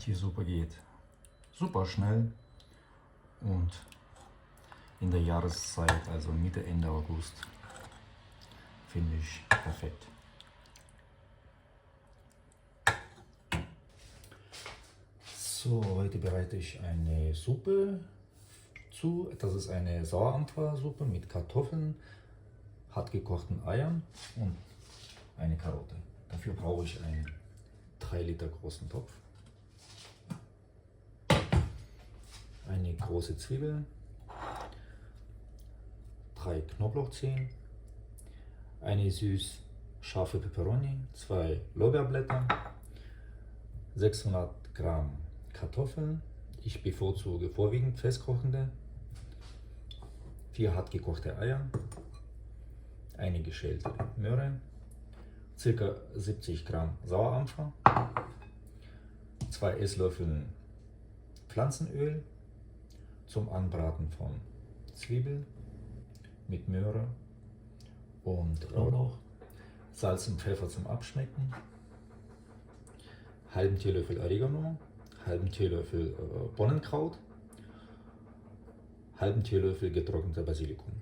Die Suppe geht super schnell und in der Jahreszeit, also Mitte, Ende August, finde ich perfekt. So, heute bereite ich eine Suppe zu. Das ist eine Sauerampfersuppe mit Kartoffeln, hart gekochten Eiern und eine Karotte. Dafür brauche ich einen 3 Liter großen Topf, eine große Zwiebel, 3 Knoblauchzehen, eine süß scharfe Peperoni, 2 Lorbeerblätter, 600 Gramm Kartoffeln, ich bevorzuge vorwiegend festkochende, 4 hart gekochte Eier, eine geschälte Möhre, ca. 70 Gramm Sauerampfer, 2 Esslöffel Pflanzenöl zum Anbraten von Zwiebeln mit Möhre und Knoblauch, Salz und Pfeffer zum Abschmecken, halben Teelöffel Oregano, halben Teelöffel Bohnenkraut, halben Teelöffel getrockneter Basilikum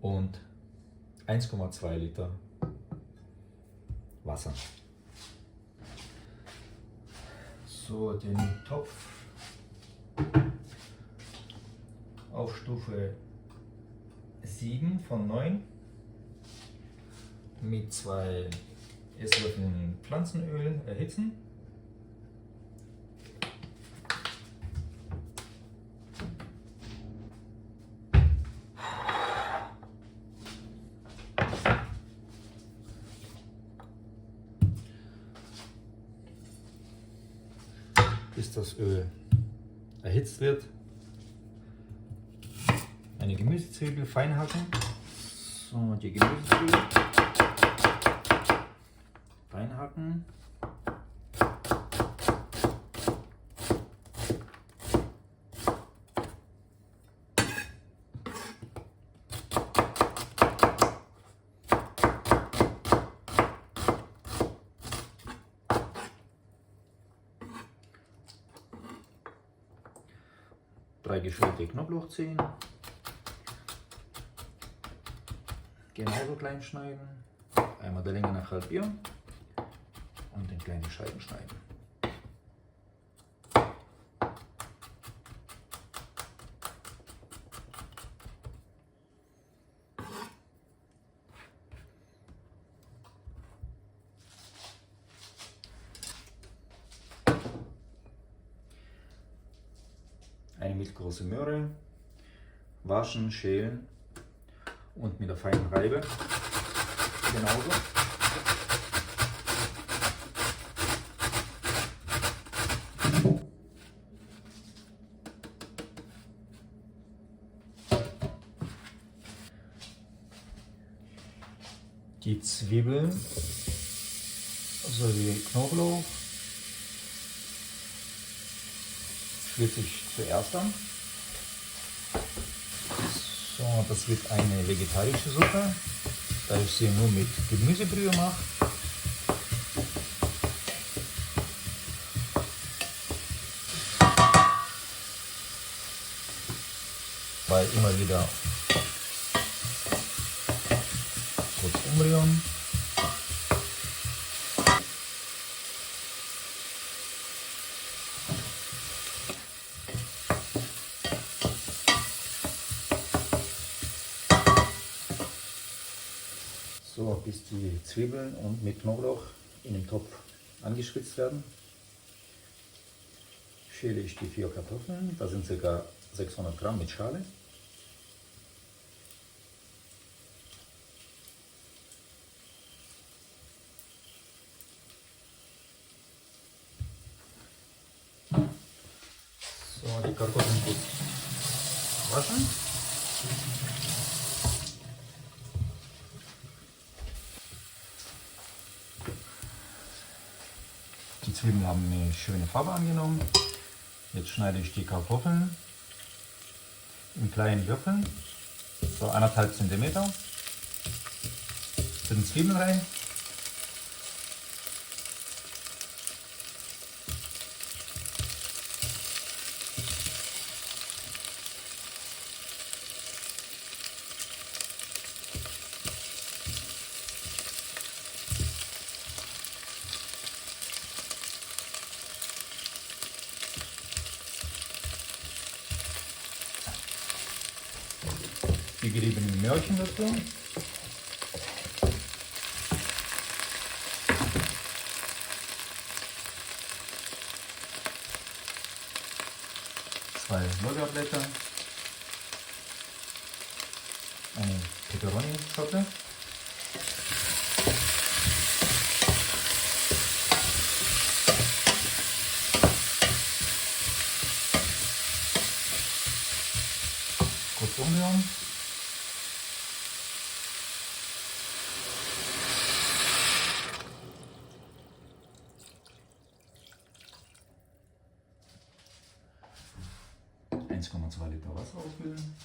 und 1,2 Liter Wasser. So, den Topf auf Stufe 7 von 9 mit 2 Esslöffeln Pflanzenöl erhitzen. Bis das Öl erhitzt wird, eine Gemüsezwiebel fein hacken. So, die Gemüsezwiebel fein hacken. Drei geschälte Knoblauchzehen, genauso klein schneiden, einmal der Länge nach halbieren und in kleine Scheiben schneiden. Eine mittelgroße Möhre, waschen, schälen und mit der feinen Reibe genauso. Die Zwiebeln sowie Knoblauch schwitze ich zuerst an. So, das wird eine vegetarische Suppe, da ich sie nur mit Gemüsebrühe mache. Weil immer wieder kurz umrühren. So, bis die Zwiebeln und mit Knoblauch in dem Topf angeschwitzt werden, schäle ich die 4 Kartoffeln, das sind ca. 600 Gramm mit Schale. So, die Kartoffeln gut waschen. Die Zwiebeln haben eine schöne Farbe angenommen. Jetzt schneide ich die Kartoffeln in kleinen Würfeln, so 1,5 cm. Zu den Zwiebeln rein. die geriebenen Möhrchen dazu. Zwei Lorbeerblätter. Eine Peperoni-Schote. Kurz umrühren. Liter Wasser auffüllen.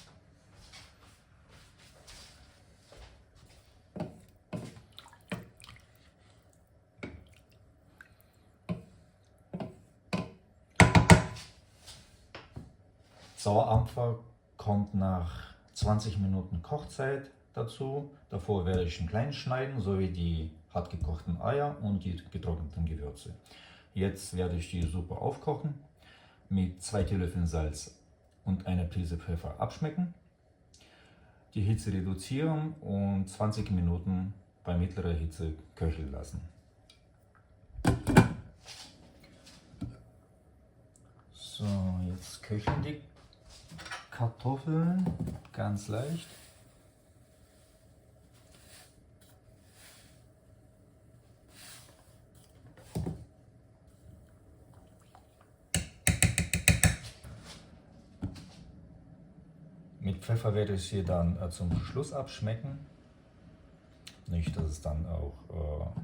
Sauerampfer kommt nach 20 Minuten Kochzeit dazu. Davor werde ich ihn klein schneiden, sowie die hart gekochten Eier und die getrockneten Gewürze. Jetzt werde ich die Suppe aufkochen, mit 2 Teelöffeln Salz und einer Prise Pfeffer abschmecken, die Hitze reduzieren und 20 Minuten bei mittlerer Hitze köcheln lassen. So, jetzt köcheln die Kartoffeln ganz leicht. Mit Pfeffer werde ich sie dann zum Schluss abschmecken. Nicht, dass es dann auch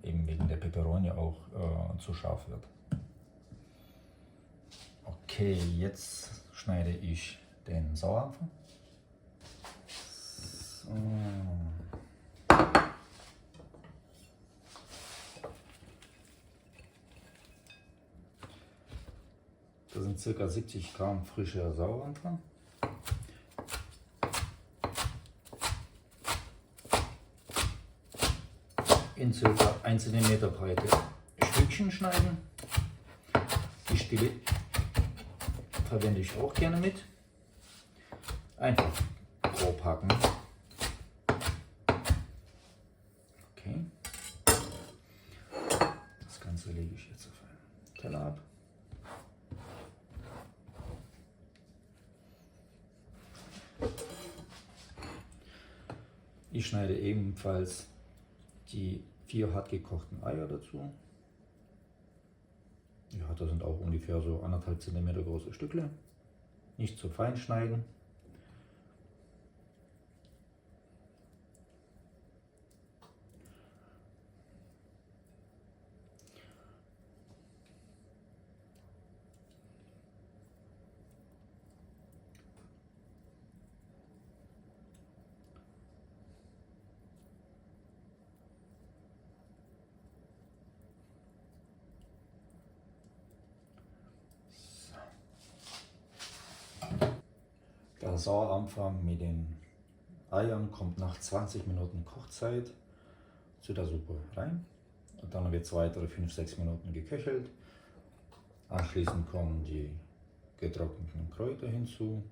eben wegen der Peperoni auch zu scharf wird. Okay, jetzt schneide ich den Sauerampfer. So. Das sind ca. 70 Gramm frischer Sauerampfer. In ca. 1 cm breite Stückchen schneiden. Die Stille verwende ich auch gerne mit. Einfach grob hacken. Okay. Das Ganze lege ich jetzt auf einen Teller ab. Ich schneide ebenfalls die 4 hart gekochten Eier dazu. Ja, das sind auch ungefähr so 1,5 cm große Stückle. Nicht zu fein schneiden. Der Sauerampfer mit den Eiern kommt nach 20 Minuten Kochzeit zu der Suppe rein. Und dann wird es weitere 5-6 Minuten geköchelt. Anschließend kommen die getrockneten Kräuter hinzu.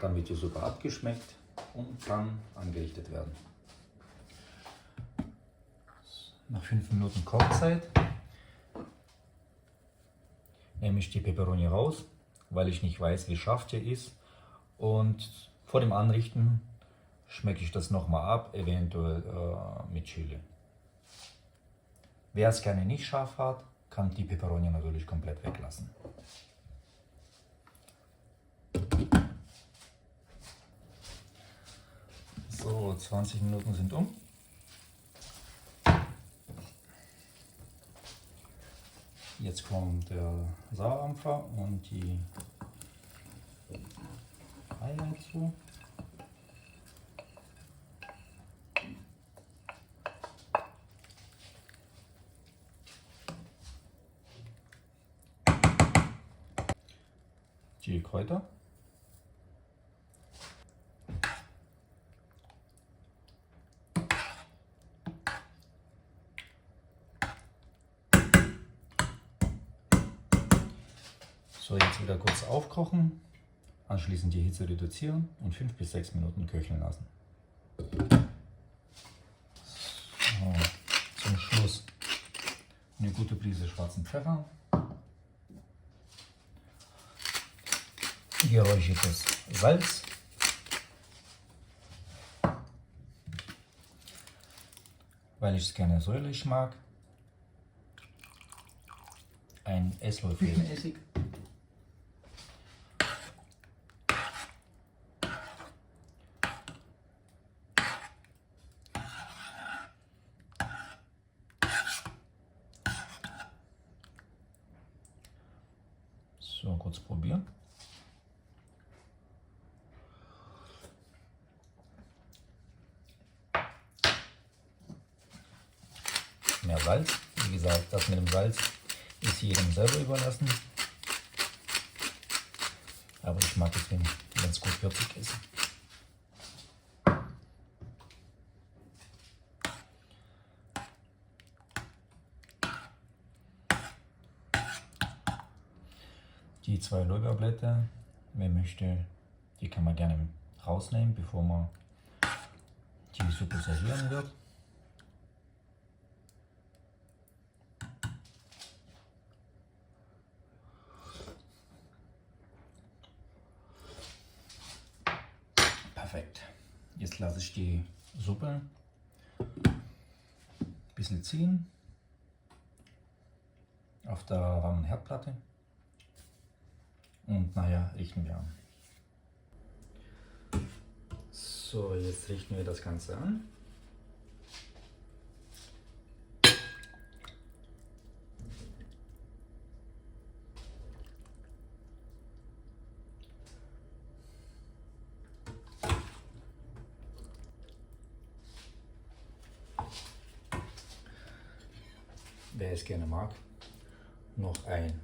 Dann wird die Suppe abgeschmeckt und kann angerichtet werden. Nach 5 Minuten Kochzeit nehme ich die Peperoni raus, weil ich nicht weiß, wie scharf der ist. Und vor dem Anrichten schmecke ich das nochmal ab, eventuell mit Chili. Wer es gerne nicht scharf hat, kann die Peperoni natürlich komplett weglassen. So, 20 Minuten sind um. Jetzt kommt der Sauerampfer und die Eier hinzu. Die Kräuter. So, jetzt wieder kurz aufkochen. Anschließend die Hitze reduzieren und 5 bis 6 Minuten köcheln lassen. So, zum Schluss eine gute Prise schwarzen Pfeffer, geräuchertes Salz, weil ich es gerne säuerlich mag, ein Esslöffel Essig, so kurz probieren. Mehr Salz, wie gesagt, das mit dem Salz ist jedem selber überlassen, aber ich mag es, wenn es gut würzig ist. Die 2 Lorbeerblätter, wer möchte, die kann man gerne rausnehmen, bevor man die Suppe servieren wird. Perfekt. Jetzt lasse ich die Suppe ein bisschen ziehen auf der warmen Herdplatte und nachher richten wir an. So, jetzt richten wir das Ganze an. Wer es gerne mag, noch einen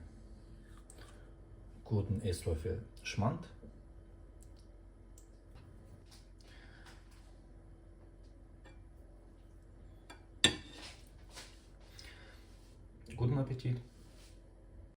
guten Esslöffel Schmand. Guten Appetit!